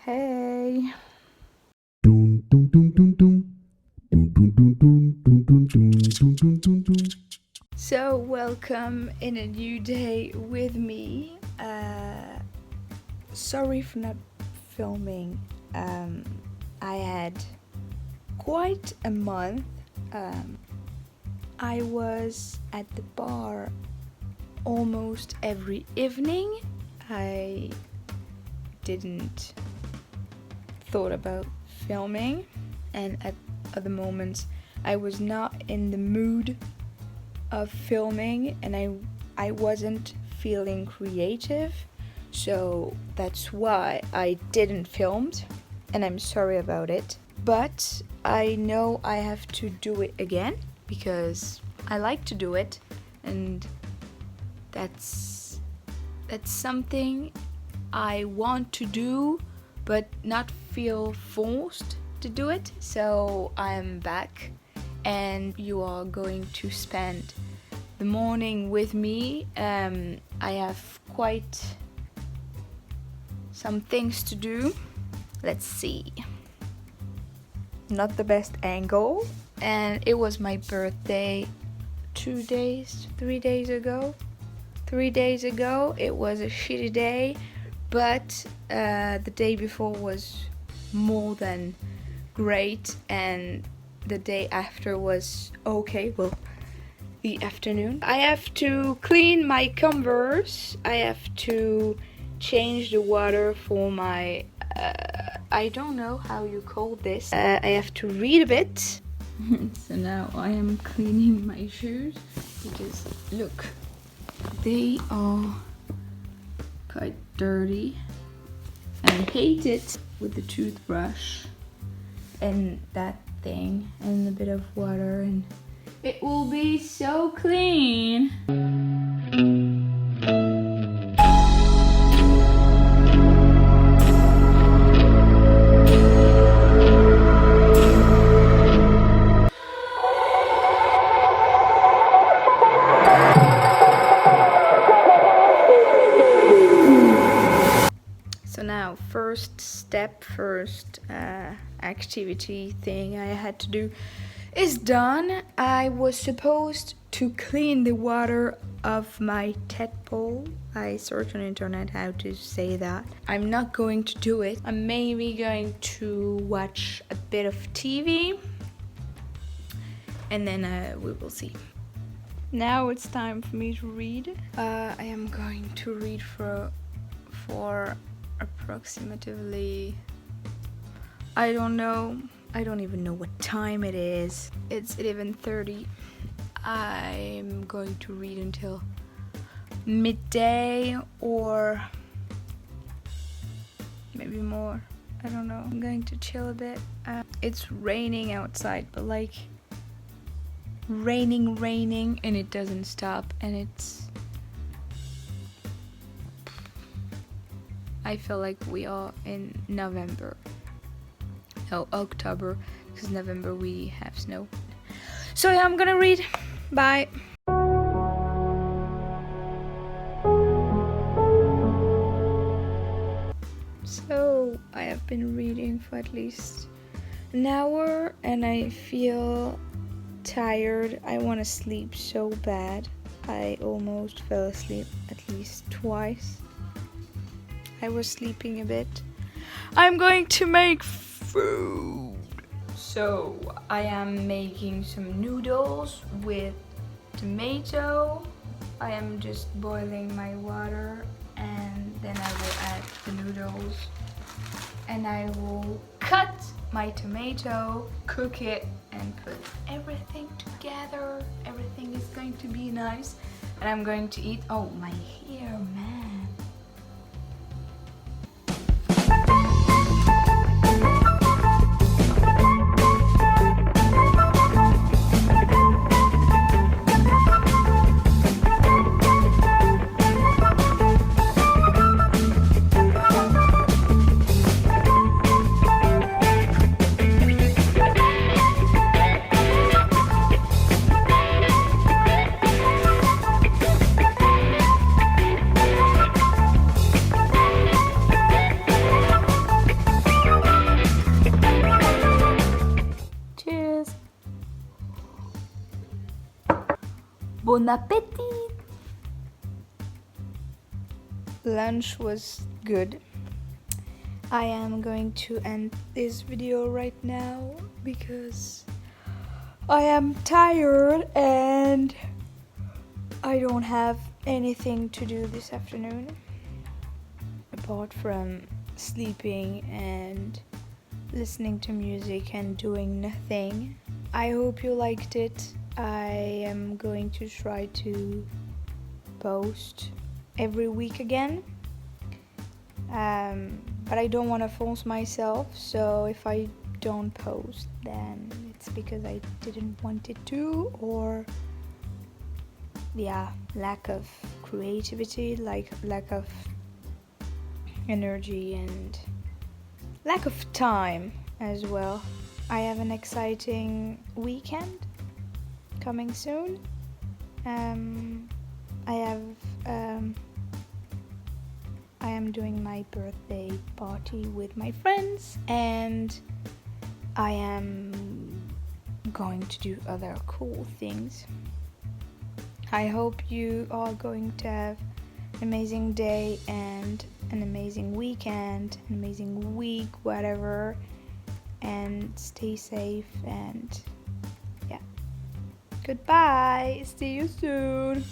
Hey. Dun, dun, dun, dun, dun. Dun, dun, dun, dun, dun, dun, dun, dun, dun, dun. So, welcome in a new day with me. Sorry for not filming. I had quite a month. I was at the bar almost every evening. I didn't thought about filming, and at other moments I was not in the mood of filming, and I wasn't feeling creative, so that's why I didn't film, and I'm sorry about it. But I know I have to do it again because I like to do it, and that's something I want to do but not feel forced to do it. So I'm back and you are going to spend the morning with me. I have quite some things to do. Let's see. Not the best angle. And it was my birthday 3 days ago. 3 days ago. It was a shitty day, but the day before was more than great, and the day after was okay. Well, the afternoon. I have to clean my Converse. I have to change the water for my I don't know how you call this. I have to read a bit. So now I am cleaning my shoes because look, they are quite dirty. I hate it with the toothbrush and that thing and a bit of water, and it will be so clean. So now, first activity thing I had to do is done. I was supposed to clean the water of my tadpole. I searched on internet how to say that. I'm not going to do it. I'm maybe going to watch a bit of TV, and then we will see. Now it's time for me to read. I am going to read for approximately, I don't even know what time it is. It's 11:30. I'm going to read until midday or maybe more. I don't know. I'm going to chill a bit. It's raining outside, but like raining, and it doesn't stop, and I feel like we are in November. No, October, because November we have snow. So yeah, I'm gonna read. Bye. So I have been reading for at least an hour, and I feel tired. I want to sleep so bad. I almost fell asleep at least twice. I was sleeping a bit. I'm going to make food. So I am making some noodles with tomato. I am just boiling my water, and then I will add the noodles, and I will cut my tomato, cook it, and put everything together. Everything is going to be nice, and I'm going to eat. Oh, my hair, man. Bon appétit! Lunch was good. I am going to end this video right now because I am tired and I don't have anything to do this afternoon apart from sleeping and listening to music and doing nothing. I hope you liked it. I am going to try to post every week again. But I don't want to force myself, so if I don't post, then it's because I didn't want it to, or lack of creativity, like lack of energy and lack of time as well. I have an exciting weekend coming soon. I am doing my birthday party with my friends, and I am going to do other cool things. I hope you are going to have an amazing day and an amazing weekend, an amazing week, whatever, and stay safe, and goodbye, see you soon.